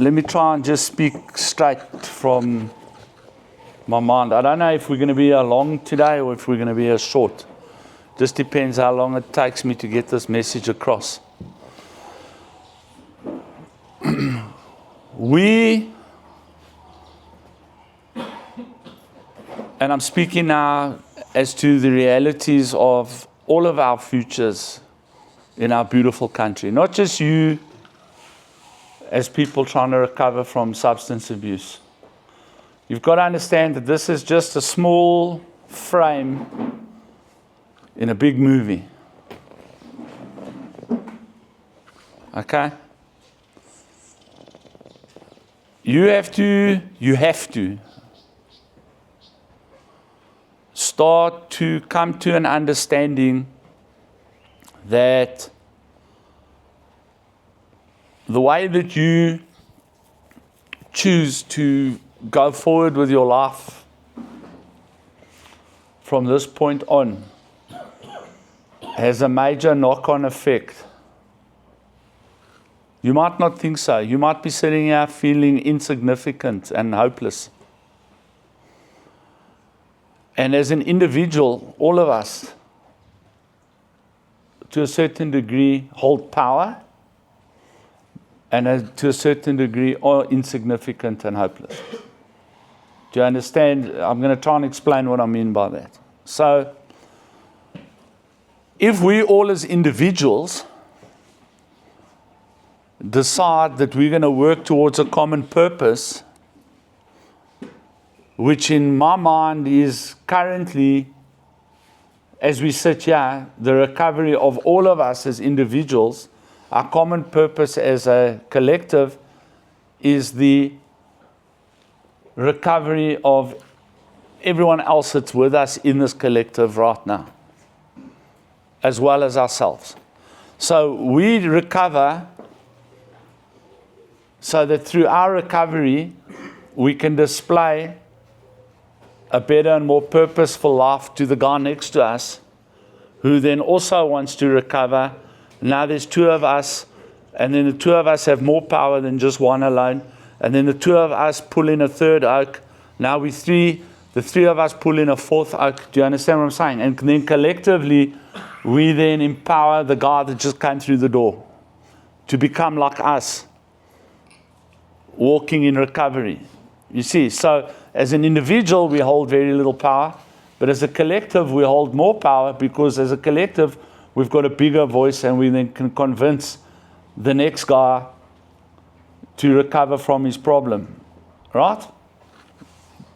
let me try and just speak straight from my mind. I don't know if we're going to be here long today or if we're going to be here short. Just depends how long it takes me to get this message across. And I'm speaking now as to the realities of all of our futures in our beautiful country. Not just you as people trying to recover from substance abuse. You've got to understand that this is just a small frame in a big movie. Okay? You have to start to come to an understanding that the way that you choose to go forward with your life from this point on has a major knock-on effect. You might not think so. You might be sitting here feeling insignificant and hopeless. And as an individual, all of us, to a certain degree, hold power, and to a certain degree, are insignificant and hopeless. Do you understand? I'm going to try and explain what I mean by that. So, if we all as individuals decide that we're going to work towards a common purpose, which in my mind is currently, as we sit here, the recovery of all of us as individuals. Our common purpose as a collective is the recovery of everyone else that's with us in this collective right now, as well as ourselves. So we recover so that through our recovery, we can display a better and more purposeful life to the guy next to us, who then also wants to recover. Now there's two of us, and then the two of us have more power than just one alone. And then the two of us pull in a third oak. Now we three, the three of us pull in a fourth oak. Do you understand what I'm saying? And then collectively, we then empower the guy that just came through the door to become like us, walking in recovery. You see, so as an individual, we hold very little power, but as a collective, we hold more power, because as a collective, we've got a bigger voice, and we then can convince the next guy to recover from his problem. Right?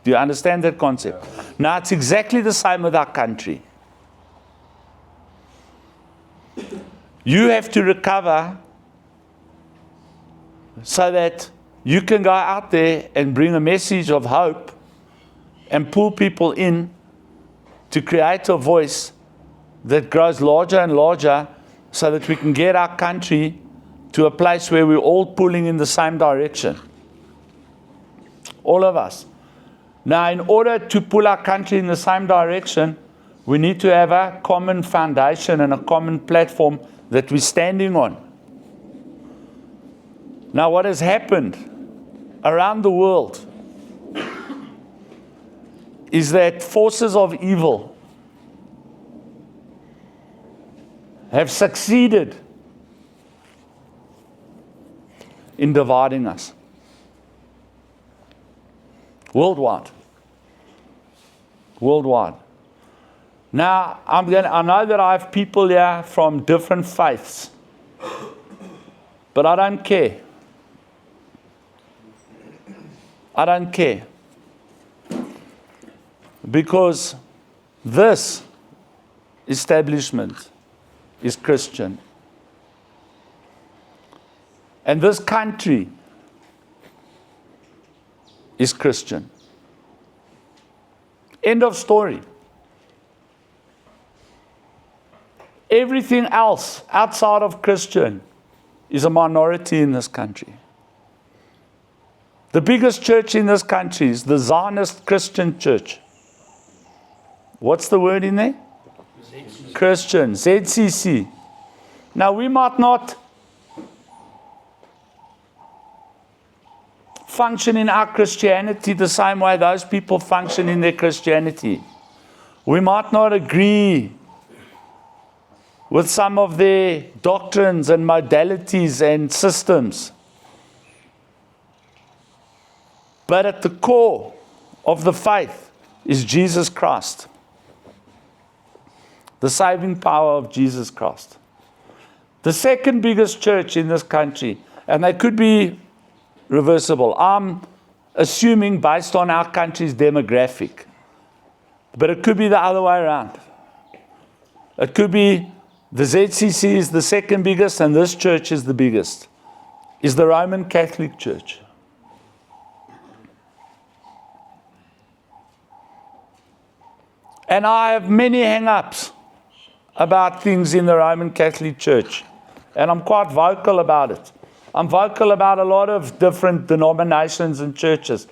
Do you understand that concept? Now, it's exactly the same with our country. You have to recover so that you can go out there and bring a message of hope and pull people in to create a voice that grows larger and larger, so that we can get our country to a place where we're all pulling in the same direction. All of us. Now, in order to pull our country in the same direction, we need to have a common foundation and a common platform that we're standing on. Now, what has happened around the world is that forces of evil have succeeded in dividing us. Worldwide. Worldwide. Now, I know that I have people here from different faiths, but I don't care. I don't care. Because this establishment is Christian. And this country is Christian. End of story. Everything else outside of Christian is a minority in this country. The biggest church in this country is the Zionist Christian Church. What's the word in there? Christian, ZCC. Now, we might not function in our Christianity the same way those people function in their Christianity. We might not agree with some of their doctrines and modalities and systems. But at the core of the faith is Jesus Christ. The saving power of Jesus Christ. The second biggest church in this country, and they could be reversible. I'm assuming based on our country's demographic. But it could be the other way around. It could be the ZCC is the second biggest and this church is the biggest. Is the Roman Catholic Church. And I have many hang-ups about things in the Roman Catholic Church. And I'm quite vocal about it. I'm vocal about a lot of different denominations and churches.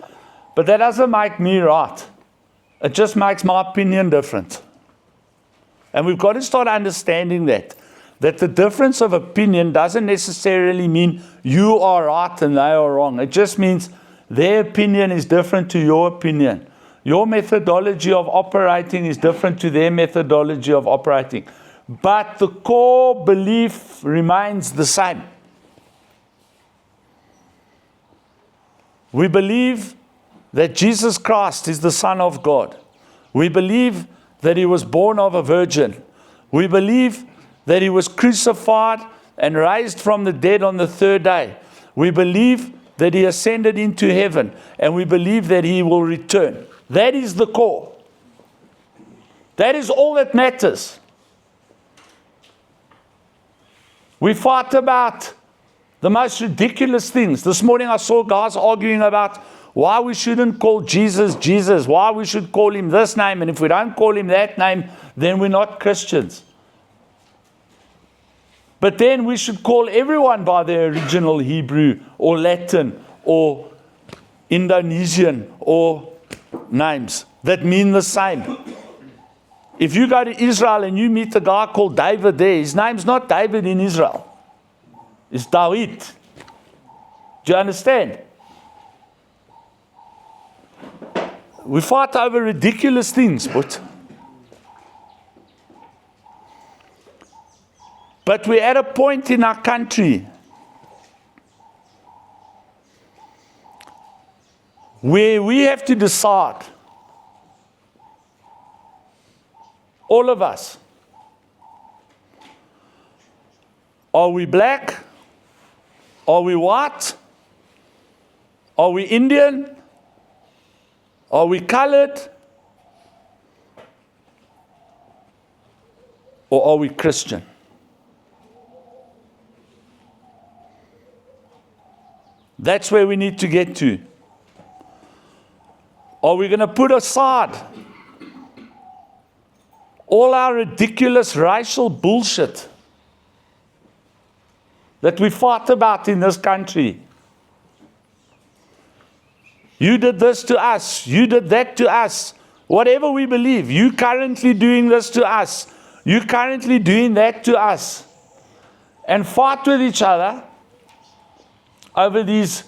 But that doesn't make me right. It just makes my opinion different. And we've got to start understanding that the difference of opinion doesn't necessarily mean you are right and they are wrong. It just means their opinion is different to your opinion. Your methodology of operating is different to their methodology of operating. But the core belief remains the same. We believe that Jesus Christ is the Son of God. We believe that He was born of a virgin. We believe that He was crucified and raised from the dead on the third day. We believe that He ascended into heaven, and we believe that He will return. That is the core. That is all that matters. We fight about the most ridiculous things. This morning I saw guys arguing about why we shouldn't call Jesus, Jesus, why we should call Him this name, and if we don't call Him that name, then we're not Christians. But then we should call everyone by their original Hebrew or Latin or Indonesian or names that mean the same. If you go to Israel and you meet a guy called David there, his name's not David in Israel. It's David. Do you understand? We fight over ridiculous things, but we're at a point in our country where we have to decide, all of us, are we black? Are we white? Are we Indian? Are we colored? Or are we Christian? That's where we need to get to. Are we going to put aside all our ridiculous racial bullshit that we fight about in this country? You did this to us. You did that to us. Whatever we believe, you currently doing this to us. You currently doing that to us. And fight with each other over these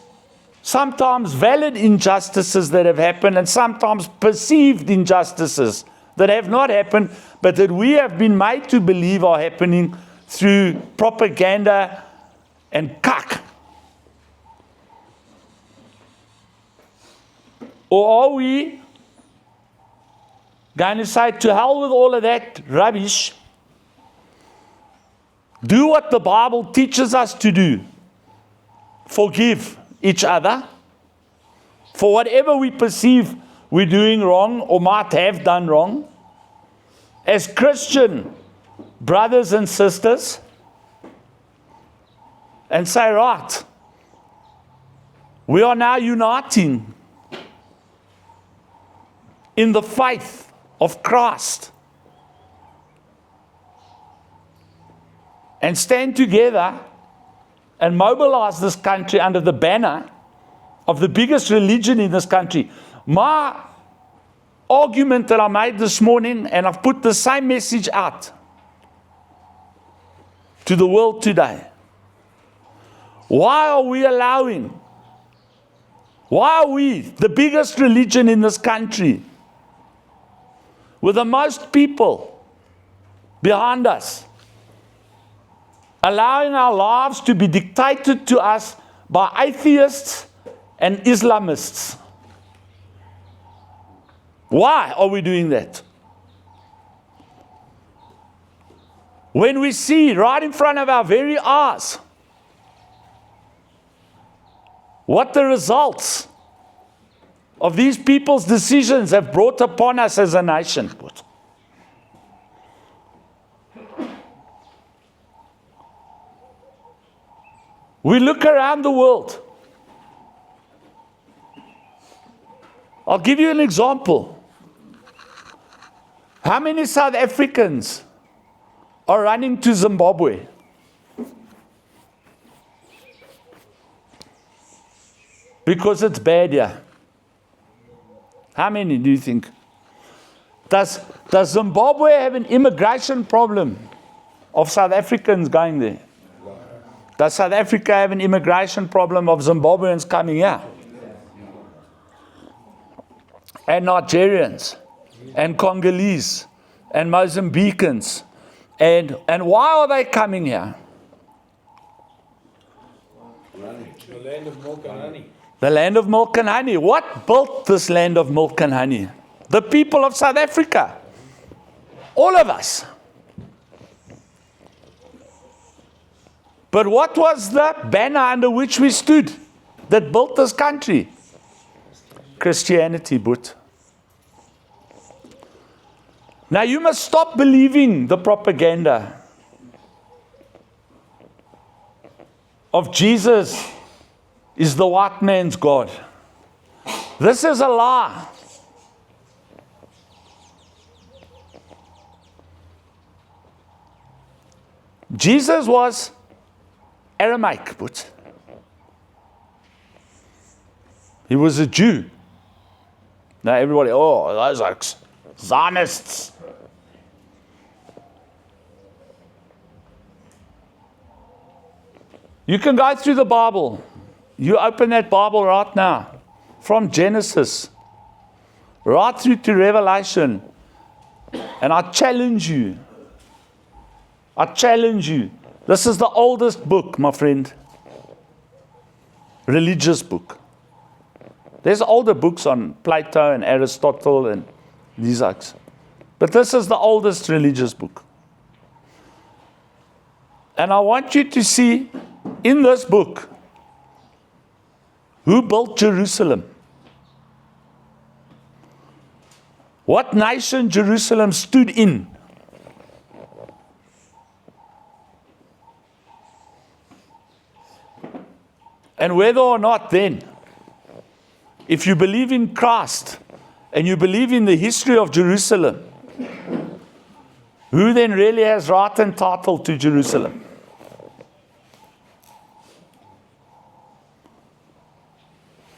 sometimes valid injustices that have happened and sometimes perceived injustices that have not happened, but that we have been made to believe are happening through propaganda and cuck. Or are we going to say, to hell with all of that rubbish, do what the Bible teaches us to do, forgive each other for whatever we perceive we're doing wrong or might have done wrong, as Christian brothers and sisters, and say, right, we are now uniting in the faith of Christ and stand together and mobilize this country under the banner of the biggest religion in this country. My argument that I made this morning, and I've put the same message out to the world today. Why are we allowing Why are we the biggest religion in this country, with the most people behind us, allowing our lives to be dictated to us by atheists and Islamists? Why are we doing that? When we see right in front of our very eyes what the results of these people's decisions have brought upon us as a nation. We look around the world. I'll give you an example. How many South Africans are running to Zimbabwe? Because it's bad here. How many do you think? Does Zimbabwe have an immigration problem of South Africans going there? Does South Africa have an immigration problem of Zimbabweans coming here? And Nigerians, and Congolese, and Mozambicans. And why are they coming here? The land of milk and honey. The land of milk and honey. What built this land of milk and honey? The people of South Africa. All of us. But what was the banner under which we stood that built this country? Christianity, but. Now you must stop believing the propaganda of Jesus is the white man's God. This is a lie. Jesus was Aramaic, but he was a Jew. Now everybody, oh, those are Zionists. You can go through the Bible. You open that Bible right now, from Genesis, right through to Revelation, and I challenge you. This is the oldest book, my friend. Religious book. There's older books on Plato and Aristotle and these others. But this is the oldest religious book. And I want you to see in this book who built Jerusalem. What nation Jerusalem stood in. And whether or not then, if you believe in Christ and you believe in the history of Jerusalem, who then really has right and title to Jerusalem?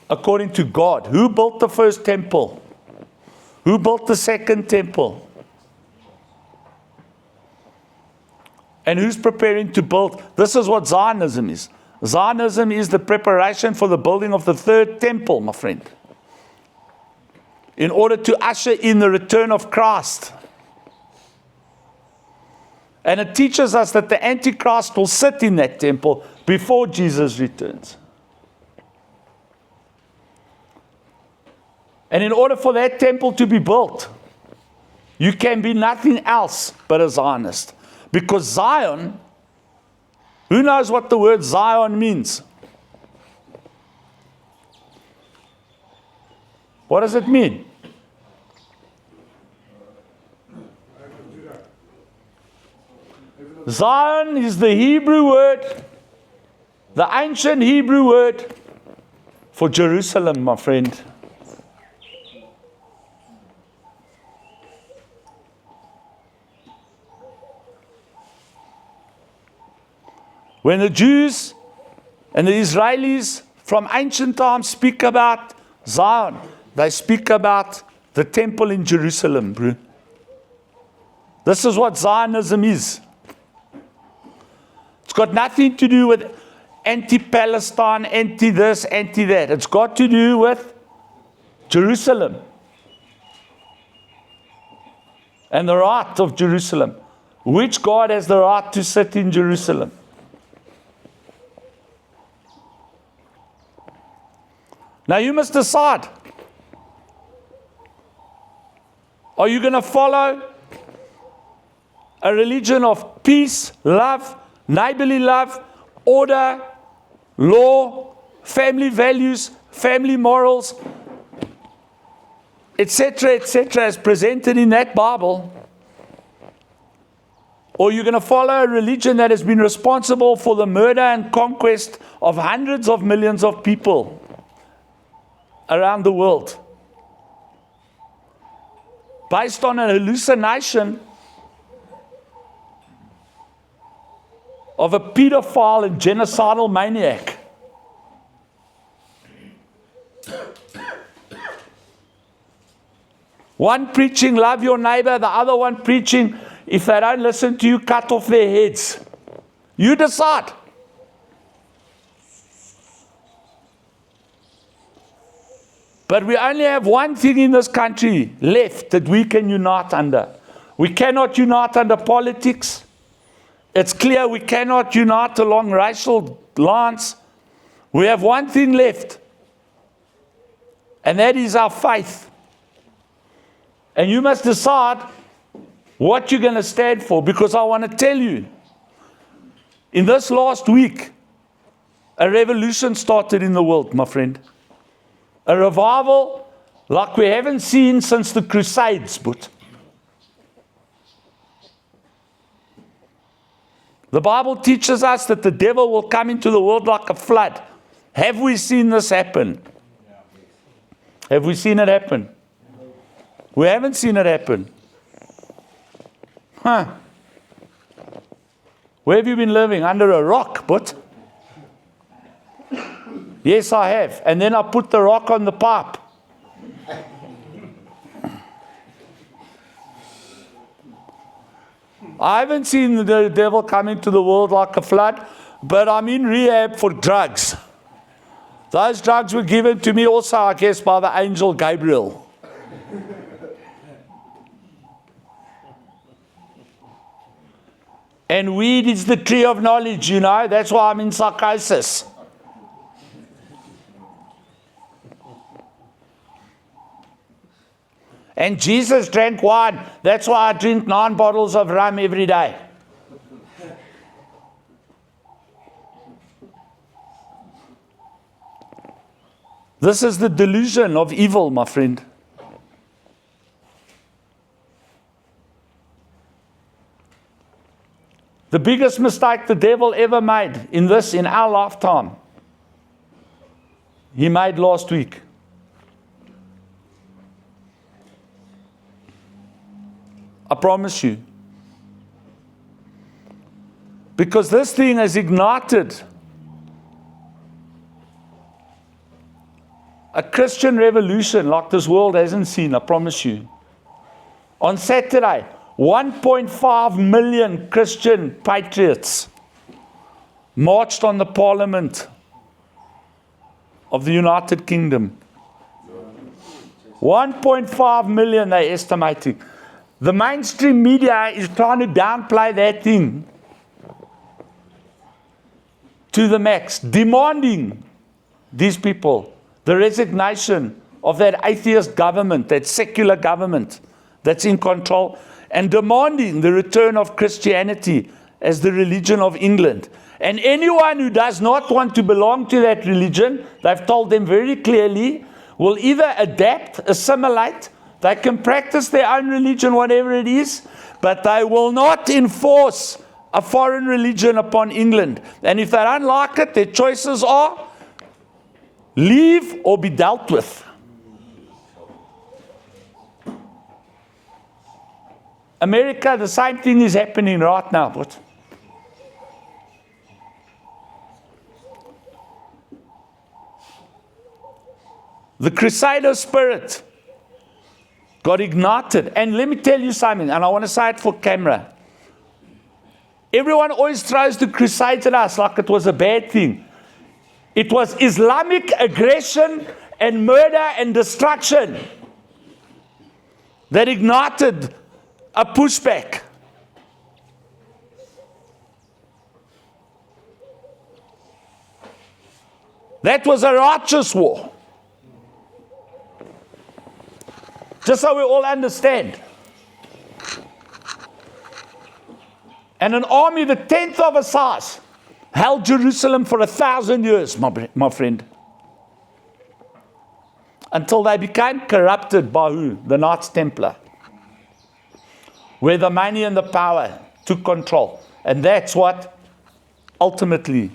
According to God, who built the first temple? Who built the second temple? And who's preparing to build? This is what Zionism is. Zionism is the preparation for the building of the third temple, my friend. In order to usher in the return of Christ. And it teaches us that the Antichrist will sit in that temple before Jesus returns. And in order for that temple to be built, you can be nothing else but a Zionist. Because Zion, who knows what the word Zion means? What does it mean? Zion is the Hebrew word, the ancient Hebrew word for Jerusalem, my friend. When the Jews and the Israelis from ancient times speak about Zion, they speak about the temple in Jerusalem, bro. This is what Zionism is. It's got nothing to do with anti-Palestine, anti-this, anti-that. It's got to do with Jerusalem and the right of Jerusalem. Which God has the right to sit in Jerusalem? Now you must decide. Are you going to follow a religion of peace, love, neighborly love, order, law, family values, family morals, etc., as presented in that Bible? Or you're going to follow a religion that has been responsible for the murder and conquest of hundreds of millions of people around the world, based on a hallucination of a pedophile and genocidal maniac. One preaching, love your neighbor, the other one preaching, if they don't listen to you, cut off their heads. You decide. But we only have one thing in this country left that we can unite under. We cannot unite under politics. It's clear we cannot unite along racial lines. We have one thing left, and that is our faith. And you must decide what you're going to stand for, because I want to tell you, in this last week, a revolution started in the world, my friend. A revival like we haven't seen since the Crusades, but the Bible teaches us that the devil will come into the world like a flood. Have we seen this happen? Have we seen it happen? We haven't seen it happen. Where have you been living? Under a rock, but? Yes, I have. And then I put the rock on the pipe. I haven't seen the devil come into the world like a flood, but I'm in rehab for drugs. Those drugs were given to me also, I guess, by the angel Gabriel. And weed is the tree of knowledge, you know. That's why I'm in psychosis. And Jesus drank wine. That's why I drink 9 bottles of rum every day. This is the delusion of evil, my friend. The biggest mistake the devil ever made in our lifetime, he made last week. I promise you. Because this thing has ignited a Christian revolution like this world hasn't seen, I promise you. On Saturday, 1.5 million Christian patriots marched on the Parliament of the United Kingdom. 1.5 million, they're estimating. The mainstream media is trying to downplay that thing to the max, demanding these people the resignation of that atheist government, that secular government that's in control, and demanding the return of Christianity as the religion of England. And anyone who does not want to belong to that religion, they've told them very clearly, will either adapt, assimilate, they can practice their own religion, whatever it is, but they will not enforce a foreign religion upon England. And if they don't like it, their choices are leave or be dealt with. America, the same thing is happening right now. But the Crusader spirit got ignited. And let me tell you something, and I want to say it for camera. Everyone always throws the Crusades at us like it was a bad thing. It was Islamic aggression and murder and destruction that ignited a pushback. That was a righteous war. Just so we all understand. And an army the 10th of a size held Jerusalem for 1,000 years, my friend. Until they became corrupted by who? The Knights Templar. Where the money and the power took control. And that's what ultimately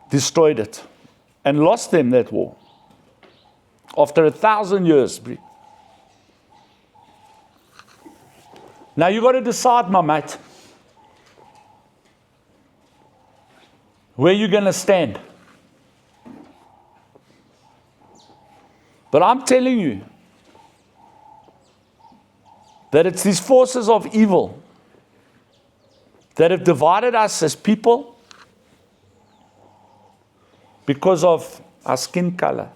destroyed it. And lost them that war. After 1,000 years. Now you got to decide, my mate. Where you're going to stand. But I'm telling you that it's these forces of evil that have divided us as people because of our skin color.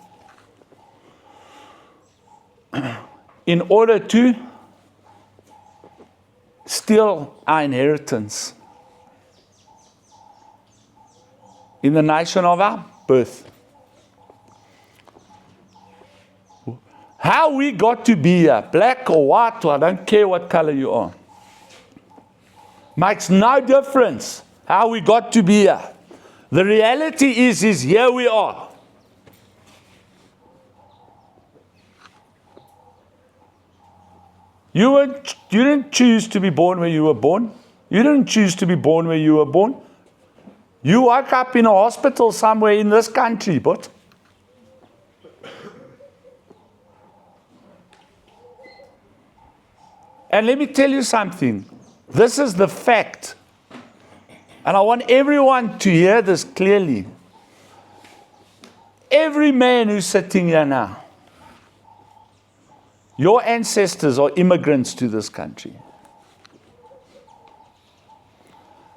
In order to steal our inheritance in the nation of our birth. How we got to be here, black or white, or I don't care what color you are, makes no difference how we got to be here. The reality is here we are. You didn't choose to be born where you were born. You didn't choose to be born where you were born. You woke up in a hospital somewhere in this country, but and let me tell you something. This is the fact. And I want everyone to hear this clearly. Every man who's sitting here now, your ancestors are immigrants to this country.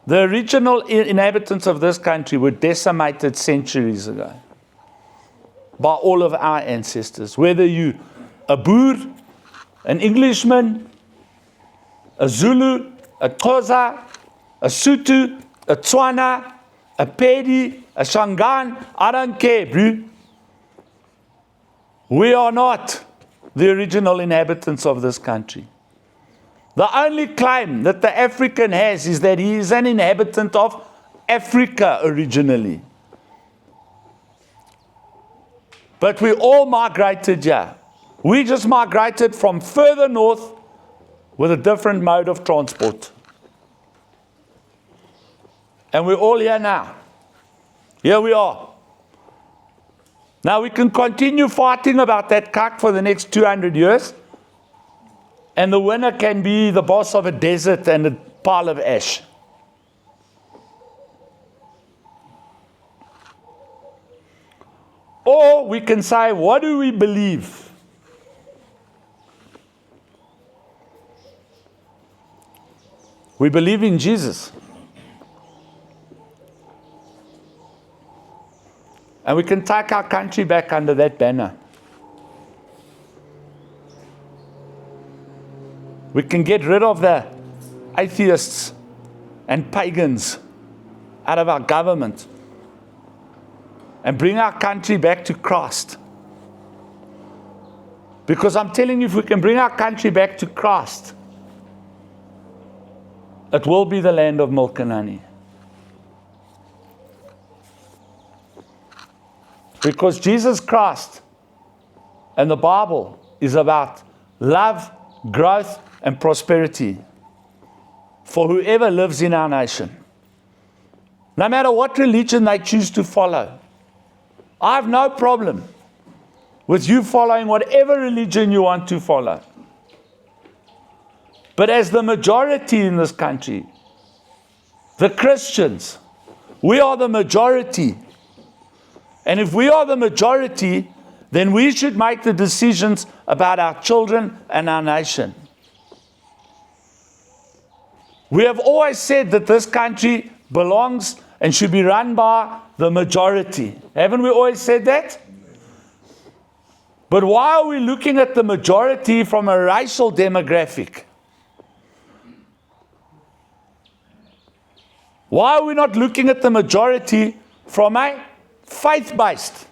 The original inhabitants of this country were decimated centuries ago by all of our ancestors. Whether you a Boer, an Englishman, a Zulu, a Xhosa, a Sotho, a Tswana, a Pedi, a Shangaan, I don't care, bro. We are not the original inhabitants of this country. The only claim that the African has is that he is an inhabitant of Africa originally. But we all migrated here. We just migrated from further north with a different mode of transport. And we're all here now. Here we are. Now we can continue fighting about that cuck for the next 200 years. And the winner can be the boss of a desert and a pile of ash. Or we can say, what do we believe? We believe in Jesus. And we can take our country back under that banner. We can get rid of the atheists and pagans out of our government and bring our country back to Christ. Because I'm telling you, if we can bring our country back to Christ, it will be the land of milk and honey. Because Jesus Christ and the Bible is about love, growth, and prosperity for whoever lives in our nation. No matter what religion they choose to follow. I have no problem with you following whatever religion you want to follow. But as the majority in this country, the Christians, we are the majority. And if we are the majority, then we should make the decisions about our children and our nation. We have always said that this country belongs and should be run by the majority. Haven't we always said that? But why are we looking at the majority from a racial demographic? Why are we not looking at the majority from a faith-based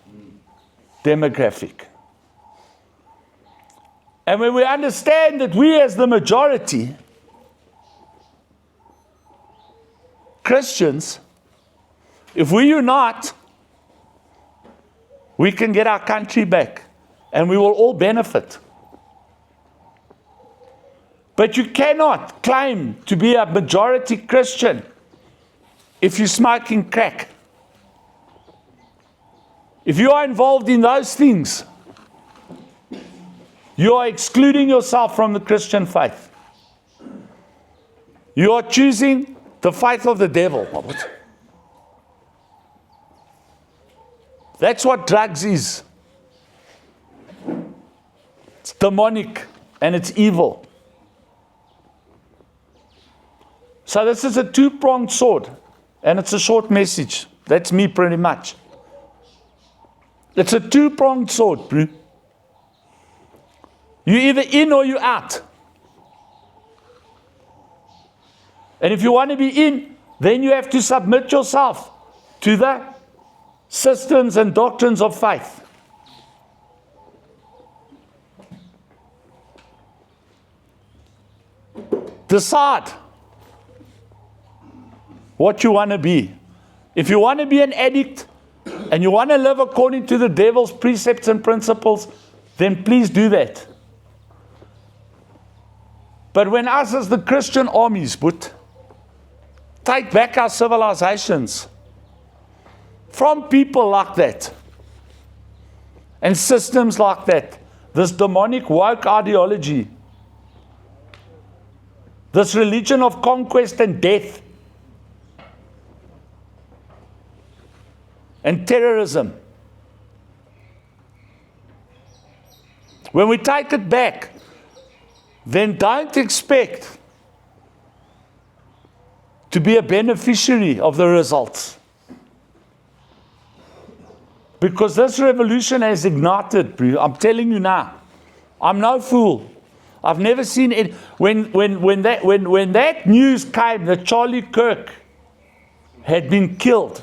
demographic? And when we understand that we as the majority, Christians, if we unite, we can get our country back and we will all benefit. But you cannot claim to be a majority Christian if you're smoking crack. If you are involved in those things, you are excluding yourself from the Christian faith. You are choosing the faith of the devil. That's what drugs is. It's demonic and it's evil. So this is a two-pronged sword, and it's a short message. That's me pretty much. It's a two-pronged sword, bro. You're either in or you're out. And if you want to be in, then you have to submit yourself to the systems and doctrines of faith. Decide what you want to be. If you want to be an addict and you want to live according to the devil's precepts and principles, then please do that. But when us as the Christian armies would take back our civilizations from people like that and systems like that, this demonic woke ideology, this religion of conquest and death and terrorism, when we take it back, then don't expect to be a beneficiary of the results. Because this revolution has ignited, I'm telling you now. I'm no fool. I've never seen it. When that news came that Charlie Kirk had been killed,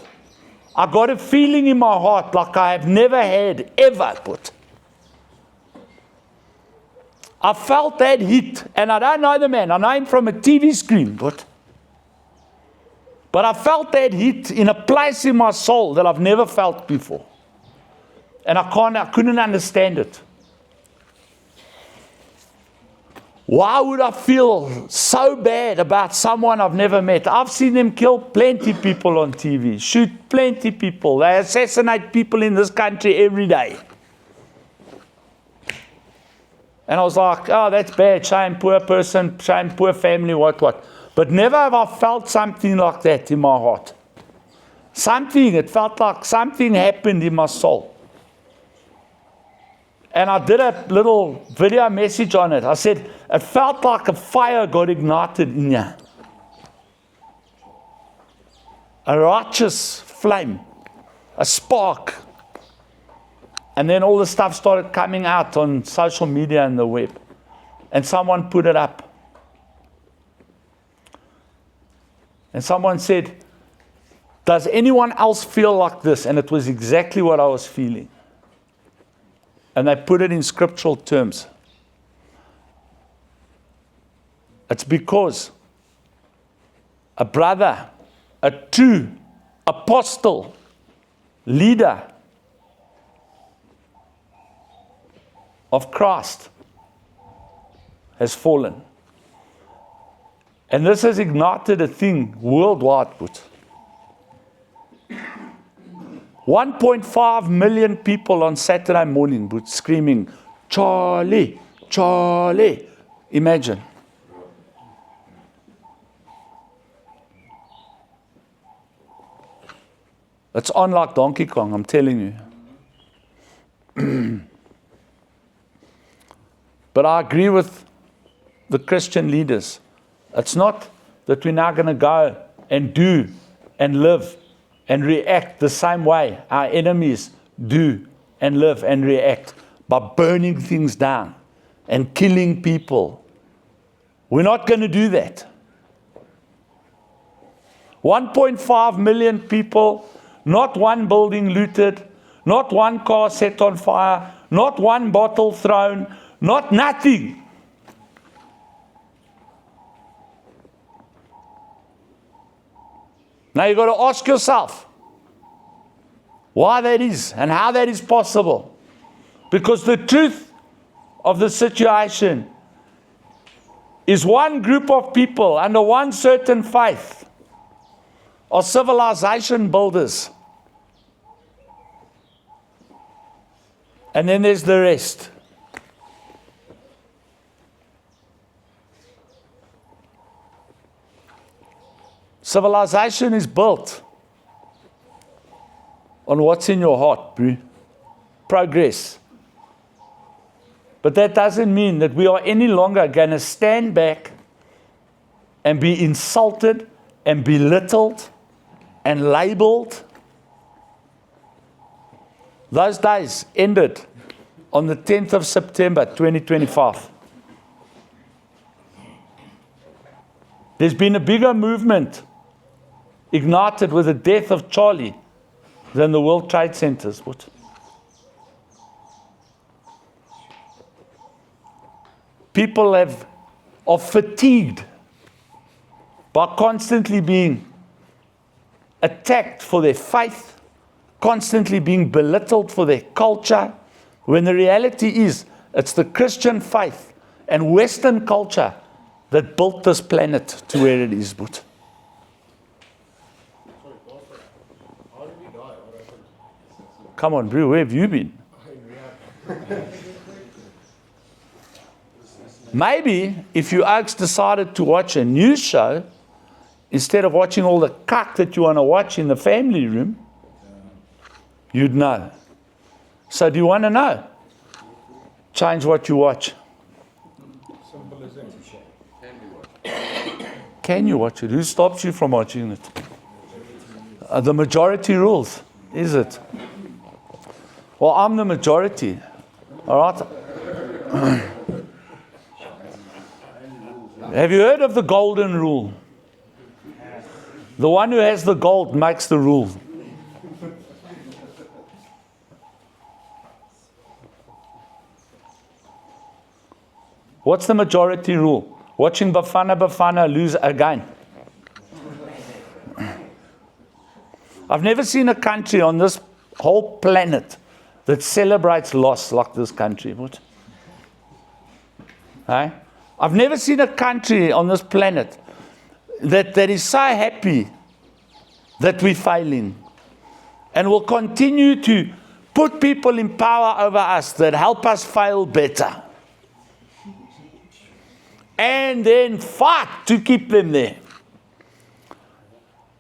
I got a feeling in my heart like I have never had ever. I felt that hit, and I don't know the man. I know him from a TV screen, but I felt that hit in a place in my soul that I've never felt before. And I couldn't understand it. Why would I feel so bad about someone I've never met? I've seen them kill plenty of people on TV, shoot plenty of people. They assassinate people in this country every day. And I was like, oh, that's bad, shame, poor person, shame, poor family, what. But never have I felt something like that in my heart. It felt like something happened in my soul. And I did a little video message on it. I said, it felt like a fire got ignited in you. A righteous flame, a spark. And then all the stuff started coming out on social media and the web. And someone put it up. And someone said, does anyone else feel like this? And it was exactly what I was feeling. And they put it in scriptural terms. It's because a brother, a true apostle, leader of Christ has fallen. And this has ignited a thing worldwide. 1.5 million people on Saturday morning screaming, Charlie, Charlie. Imagine. It's on like Donkey Kong, I'm telling you. But I agree with the Christian leaders. It's not that we're now going to go and do and live and react the same way our enemies do and live and react, by burning things down and killing people. We're not going to do that. 1.5 million people, not one building looted, not one car set on fire, not one bottle thrown, not nothing. Now you've got to ask yourself why that is and how that is possible. Because the truth of the situation is one group of people under one certain faith are civilization builders. And then there's the rest. Civilization is built on what's in your heart, bro. Progress. But that doesn't mean that we are any longer going to stand back and be insulted and belittled and labeled. Those days ended on the 10th of September, 2025. There's been a bigger movement ignited with the death of Charlie than the World Trade Centers. What? People are fatigued by constantly being attacked for their faith, constantly being belittled for their culture, when the reality is it's the Christian faith and Western culture that built this planet to where it is. But come on, bro, where have you been? Maybe if you oaks decided to watch a news show instead of watching all the cuck that you want to watch in the family room, you'd know. So do you want to know? Change what you watch. Simple as that. Can you watch it? Who stops you from watching it? The majority rules, is it? Well, I'm the majority. All right? Have you heard of the golden rule? The one who has the gold makes the rule. What's the majority rule? Watching Bafana lose again. I've never seen a country on this whole planet that celebrates loss like this country. What? Hey? I've never seen a country on this planet that is so happy that we're failing and will continue to put people in power over us that help us fail better. And then fight to keep them there.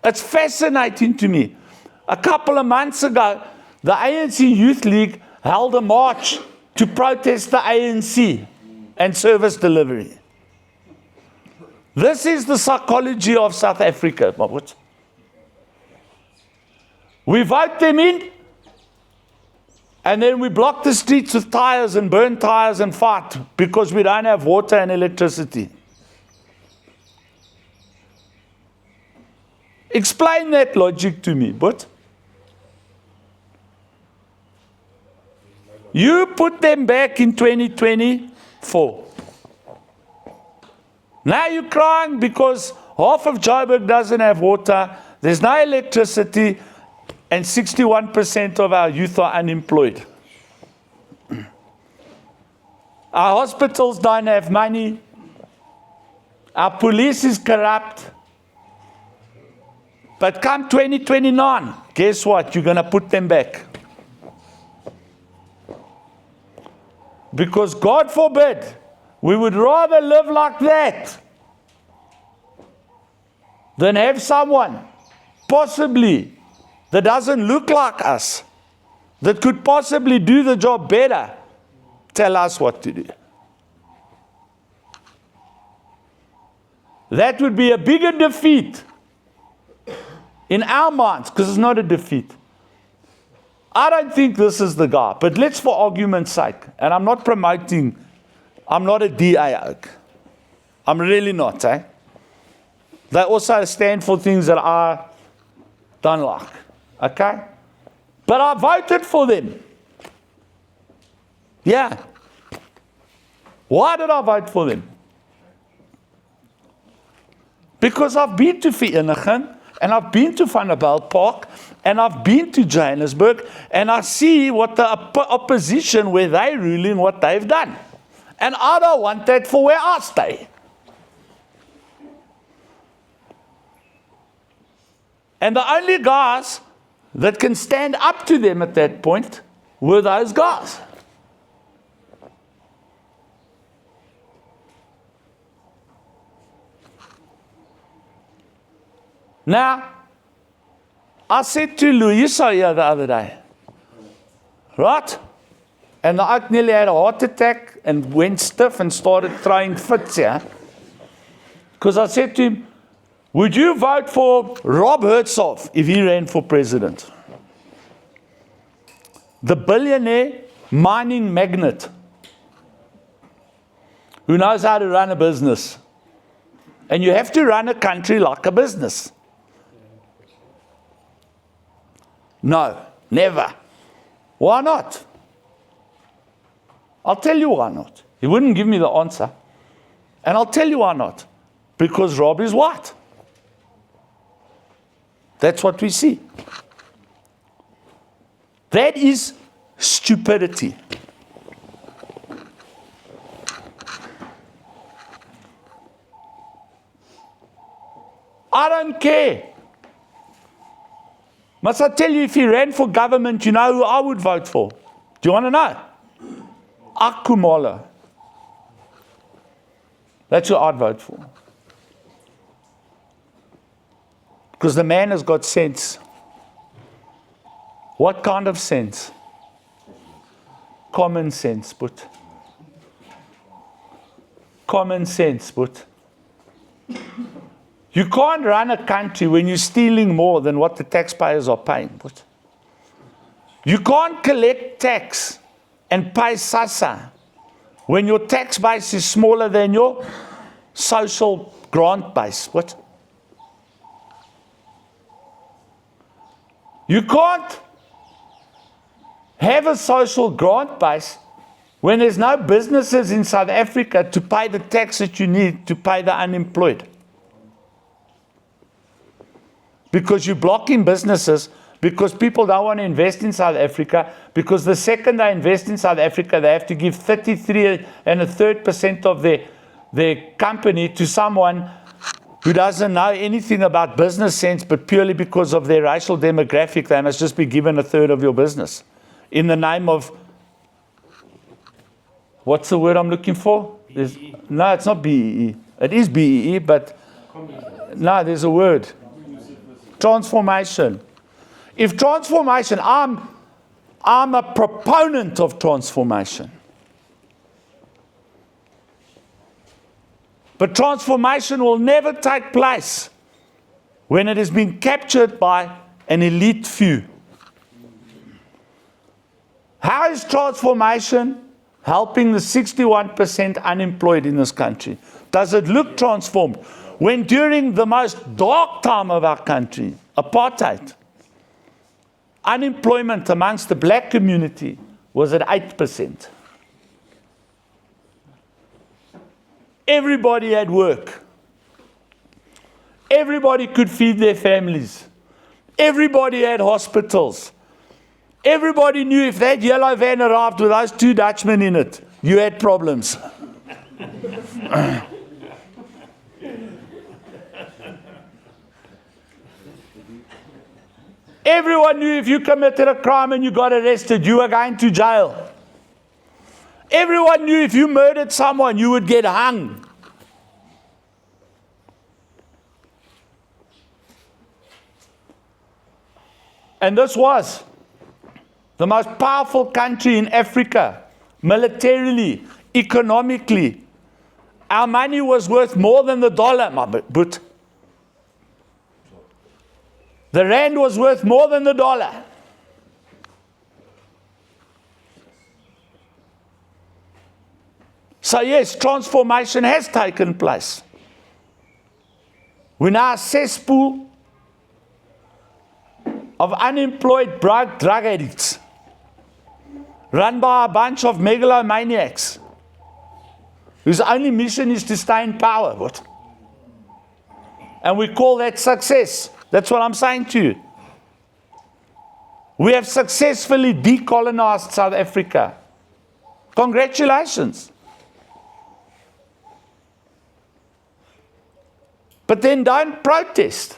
It's fascinating to me. A couple of months ago, the ANC Youth League held a march to protest the ANC and service delivery. This is the psychology of South Africa. We vote them in, and then we block the streets with tires and burn tires and fight because we don't have water and electricity. Explain that logic to me, but you put them back in 2024. Now you're crying because half of Joburg doesn't have water, there's no electricity, and 61% of our youth are unemployed. Our hospitals don't have money. Our police is corrupt. But come 2029, guess what? You're going to put them back. Because God forbid, we would rather live like that than have someone, possibly, that doesn't look like us, that could possibly do the job better, tell us what to do. That would be a bigger defeat In our minds, because it's not a defeat. I don't think this is the guy. But let's, for argument's sake, and I'm not promoting, I'm not a DA oak. I'm really not, eh? They also stand for things that I don't like, okay? But I voted for them. Yeah. Why did I vote for them? Because I've been to Vereeniging, and I've been to Vanderbijl Park, and I've been to Johannesburg, and I see what the opposition, where they ruling, what they've done. And I don't want that for where I stay. And the only guys that can stand up to them at that point were those guys. Now, I said to Louisa here the other day, right? And the oak nearly had a heart attack and went stiff and started throwing fits here. Because I said to him, would you vote for Rob Hertzhoff if he ran for president? The billionaire mining magnate who knows how to run a business. And you have to run a country like a business. No, never. Why not? I'll tell you why not. He wouldn't give me the answer. And I'll tell you why not. Because Rob is white. That's what we see. That is stupidity. I don't care. Must I tell you, if he ran for government, you know who I would vote for? Do you want to know? Akhumalo. That's who I'd vote for. Because the man has got sense. What kind of sense? Common sense, but. Common sense, but. You can't run a country when you're stealing more than what the taxpayers are paying. But. You can't collect tax and pay SASSA when your tax base is smaller than your social grant base. What? You can't have a social grant base when there's no businesses in South Africa to pay the tax that you need to pay the unemployed. Because you're blocking businesses, because people don't want to invest in South Africa, because the second they invest in South Africa, they have to give 33.33% of their company to someone who doesn't know anything about business sense, but purely because of their racial demographic, they must just be given a third of your business. In the name of, what's the word I'm looking for? No, it's not BEE. It is BEE, but no, there's a word. Transformation. If transformation, I'm a proponent of transformation. But transformation will never take place when it has been captured by an elite few. How is transformation helping the 61% unemployed in this country? Does it look transformed? When during the most dark time of our country, apartheid, unemployment amongst the black community was at 8%. Everybody had work. Everybody could feed their families. Everybody had hospitals. Everybody knew if that yellow van arrived with those two Dutchmen in it, you had problems. Everyone knew if you committed a crime and you got arrested, you were going to jail. Everyone knew if you murdered someone, you would get hung. And this was the most powerful country in Africa, militarily, economically. Our money was worth more than the dollar, but The rand was worth more than the dollar. So yes, transformation has taken place. We're now a cesspool of unemployed drug addicts, run by a bunch of megalomaniacs, whose only mission is to stay in power. What? And we call that success. That's what I'm saying to you. We have successfully decolonized South Africa. Congratulations. But then don't protest.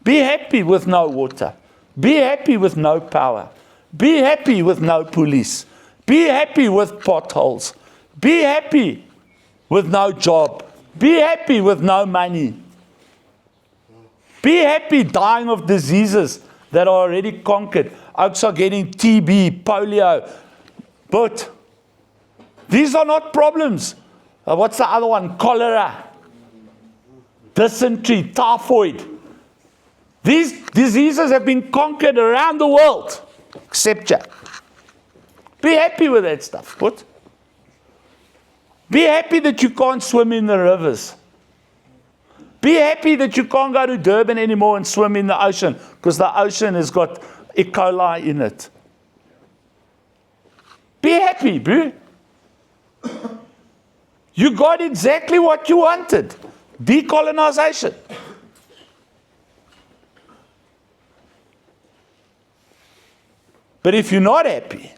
Be happy with no water. Be happy with no power. Be happy with no police. Be happy with potholes. Be happy with no job. Be happy with no money. Be happy dying of diseases that are already conquered. Oaks are getting TB, polio. But these are not problems. What's the other one? Cholera, dysentery, typhoid. These diseases have been conquered around the world, except you. Be happy with that stuff. But be happy that you can't swim in the rivers. Be happy that you can't go to Durban anymore and swim in the ocean, because the ocean has got E. coli in it. Be happy, bro. You got exactly what you wanted. Decolonization. But if you're not happy,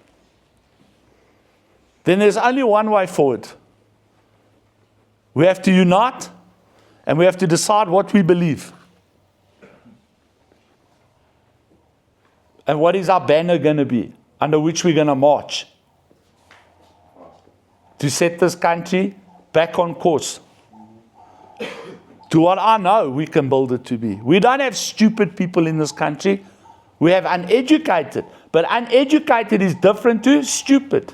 then there's only one way forward. We have to unite, and we have to decide what we believe. And what is our banner going to be, under which we're going to march to set this country back on course to what I know we can build it to be. We don't have stupid people in this country. We have uneducated. But uneducated is different to stupid.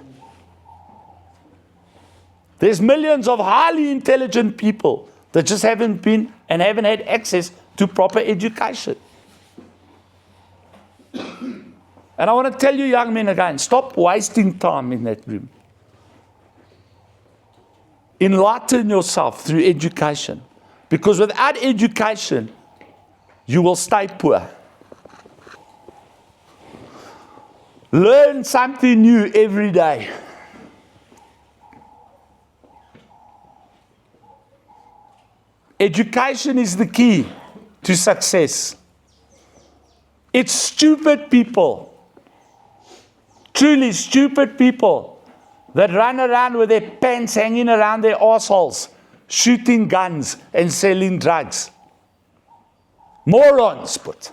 There's millions of highly intelligent people that just haven't been and haven't had access to proper education. And I want to tell you, young men, again, stop wasting time in that room. Enlighten yourself through education. Because without education, you will stay poor. Learn something new every day. Education is the key to success. It's stupid people, truly stupid people, that run around with their pants hanging around their arseholes, shooting guns and selling drugs. Morons, but.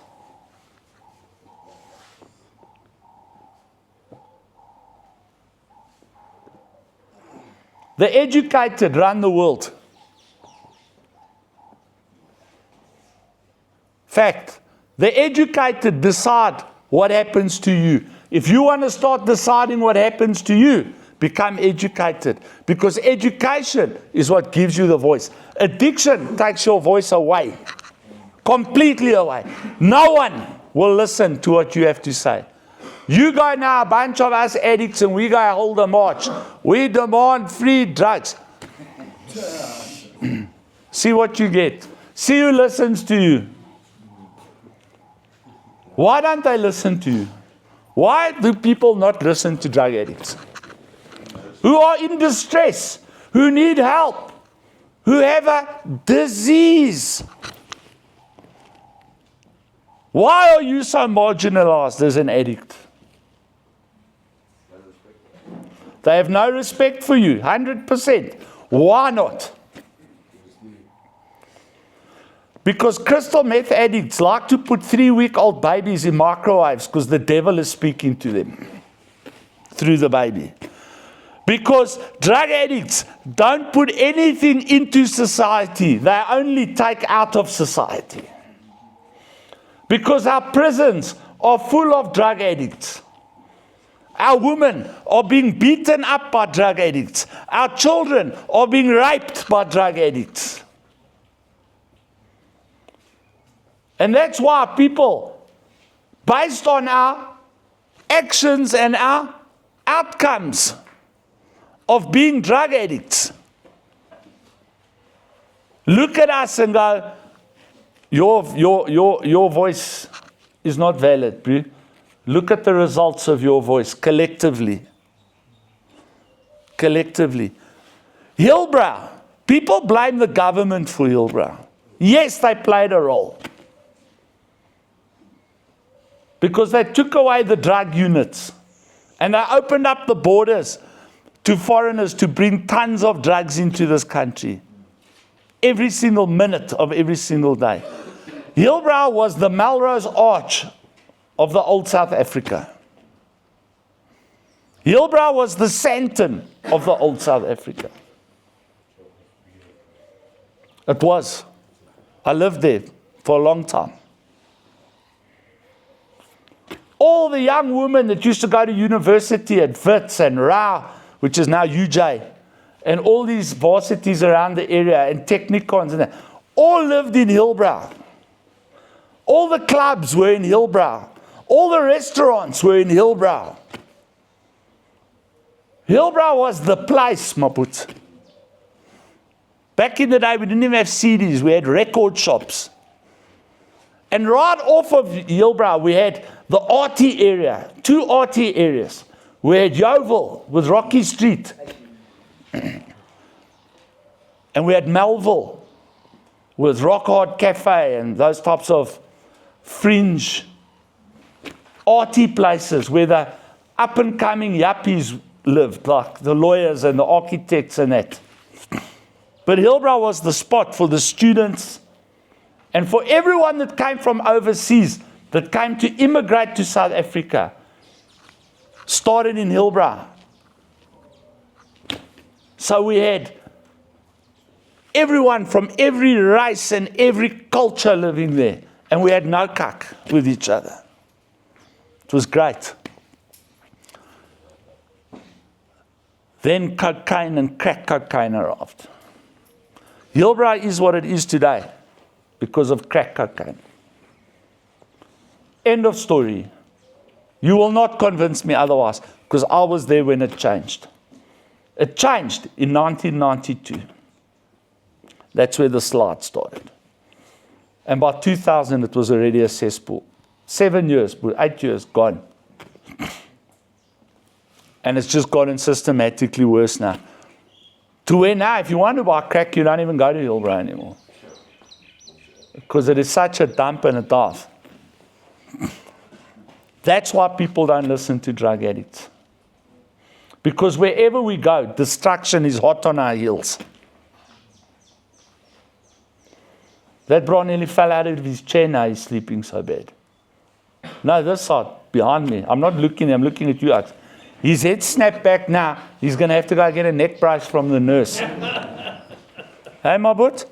The educated run the world. Fact, the educated decide what happens to you. If you want to start deciding what happens to you, become educated. Because education is what gives you the voice. Addiction takes your voice away. Completely away. No one will listen to what you have to say. You go now, a bunch of us addicts, and we go hold a march. We demand free drugs. See what you get. See who listens to you. Why don't they listen to you? Why do people not listen to drug addicts? Who are in distress, who need help, who have a disease. Why are you so marginalized as an addict? They have no respect for you, 100%. Why not? Because crystal meth addicts like to put 3-week-old babies in microwaves because the devil is speaking to them through the baby. Because drug addicts don't put anything into society. They only take out of society. Because our prisons are full of drug addicts. Our women are being beaten up by drug addicts. Our children are being raped by drug addicts. And that's why people, based on our actions and our outcomes of being drug addicts, look at us and go, your voice is not valid, bro. Look at the results of your voice collectively. Collectively. Hillbrow. People blame the government for Hillbrow. Yes, they played a role. Because they took away the drug units. And they opened up the borders to foreigners to bring tons of drugs into this country. Every single minute of every single day. Hillbrow was the Melrose Arch of the old South Africa. Hillbrow was the Sandton of the old South Africa. It was. I lived there for a long time. All the young women that used to go to university at Wits and Rau, which is now UJ, and all these varsities around the area, and Technikons, and that, all lived in Hillbrow. All the clubs were in Hillbrow. All the restaurants were in Hillbrow. Hillbrow was the place, Maput. Back in the day, we didn't even have CDs. We had record shops. And right off of Hillbrow, we had the RT area, 2 RT areas. We had Yeovil with Rocky Street. And we had Melville with Rock Hard Cafe and those types of fringe RT places where the up-and-coming yuppies lived, like the lawyers and the architects and that. But Hillbrow was the spot for the students and for everyone that came from overseas, that came to immigrate to South Africa, started in Hillbrow. So we had everyone from every race and every culture living there. And we had no cuck with each other. It was great. Then cocaine and crack cocaine arrived. Hillbrow is what it is today because of crack cocaine. End of story. You will not convince me otherwise because I was there when it changed. It changed in 1992. That's where the slide started. And by 2000, it was already a cesspool. 7 years, 8 years, gone. And it's just gotten systematically worse now. To where now, if you want to buy crack, you don't even go to Hillbrow anymore. Because it is such a dump and a dive. That's why people don't listen to drug addicts. Because wherever we go, destruction is hot on our heels. That bro nearly fell out of his chair now, he's sleeping so bad. No, this side, behind me. I'm not looking, I'm looking at you. His head snapped back now. He's going to have to go get a neck brace from the nurse. Hey, my boot.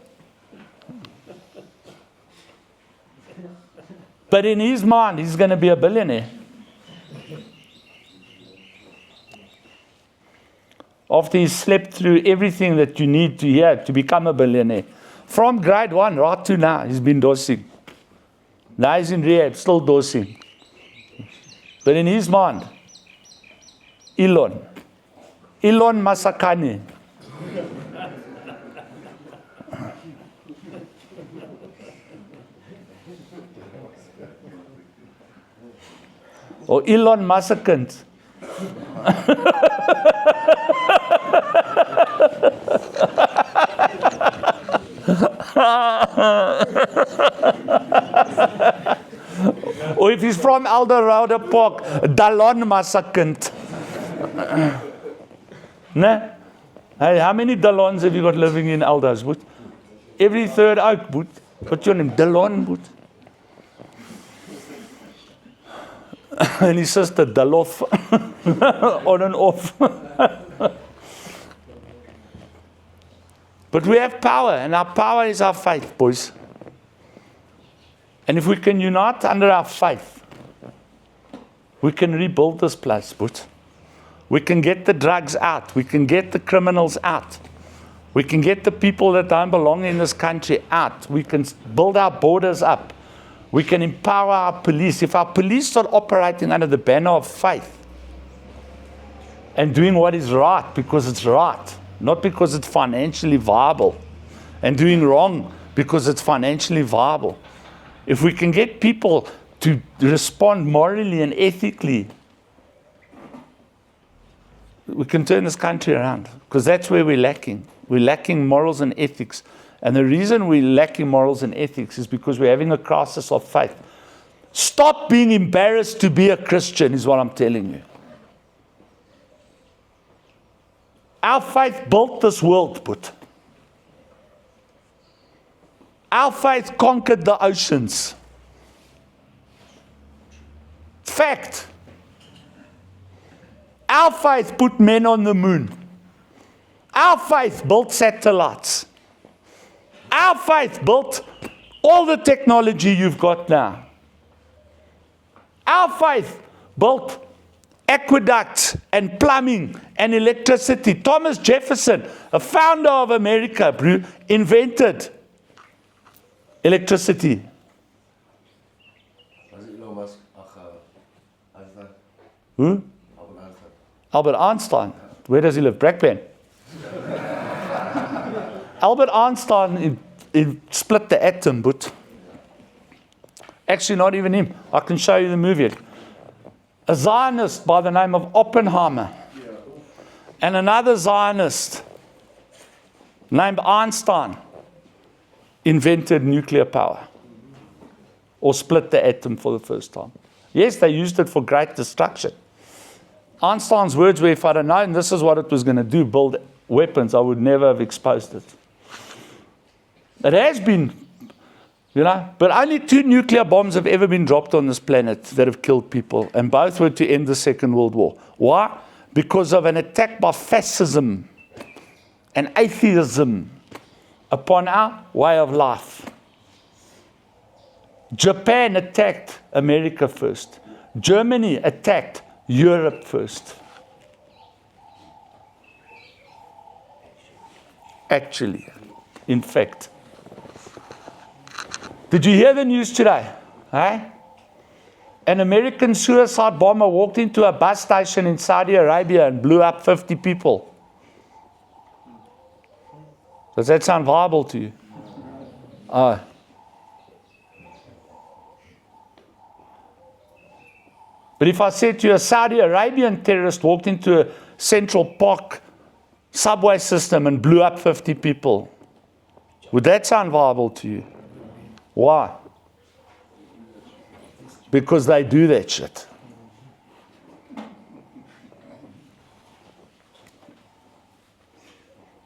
But in his mind, he's going to be a billionaire. After he's slept through everything that you need to hear to become a billionaire. From grade 1 right to now, he's been dosing. Now he's in rehab, still dosing. But in his mind, Elon Masakane. Or Elon Masakant. Or if he's from Eldorado Park, Dalon Masakant. Nah. Hey, how many Dalons have you got living in Elders, boot? Every third oak, boot. What's your name? Dalon, boot. And his sister, Dalof. On and off. But we have power, and our power is our faith, boys. And if we can unite under our faith, we can rebuild this place, boys. We can get the drugs out. We can get the criminals out. We can get the people that don't belong in this country out. We can build our borders up. We can empower our police. If our police start operating under the banner of faith and doing what is right because it's right, not because it's financially viable, and doing wrong because it's financially viable. If we can get people to respond morally and ethically, we can turn this country around, because that's where we're lacking. We're lacking morals and ethics. And the reason we're lacking morals and ethics is because we're having a crisis of faith. Stop being embarrassed to be a Christian is what I'm telling you. Our faith built this world, but our faith conquered the oceans. Fact. Our faith put men on the moon. Our faith built satellites. Our faith built all the technology you've got now. Our faith built aqueducts and plumbing and electricity. Thomas Jefferson, a founder of America, invented electricity. Who? Albert Einstein. Where does he live? Brakpan. Albert Einstein he split the atom, but actually not even him. I can show you the movie. A Zionist by the name of Oppenheimer and another Zionist named Einstein invented nuclear power, or split the atom for the first time. Yes, they used it for great destruction. Einstein's words were, if I'd have known this is what it was going to do, build weapons, I would never have exposed it. It has been, but only 2 nuclear bombs have ever been dropped on this planet that have killed people, and both were to end the Second World War. Why? Because of an attack by fascism and atheism upon our way of life. Japan attacked America first. Germany attacked Europe first. Actually, in fact. Did you hear the news today? An American suicide bomber walked into a bus station in Saudi Arabia and blew up 50 people. Does that sound viable to you? But if I said to you a Saudi Arabian terrorist walked into a Central Park subway system and blew up 50 people, would that sound viable to you? Why? Because they do that shit.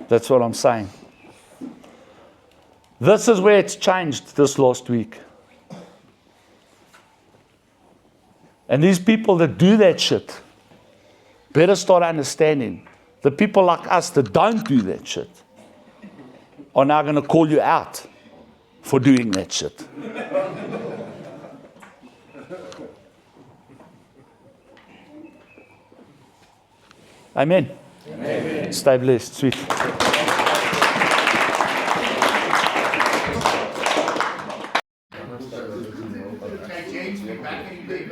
That's what I'm saying. This is where it's changed this last week. And these people that do that shit better start understanding. The people like us that don't do that shit are now going to call you out for doing that shit. Amen. Amen. Stay blessed. Sweet. James, back in the day,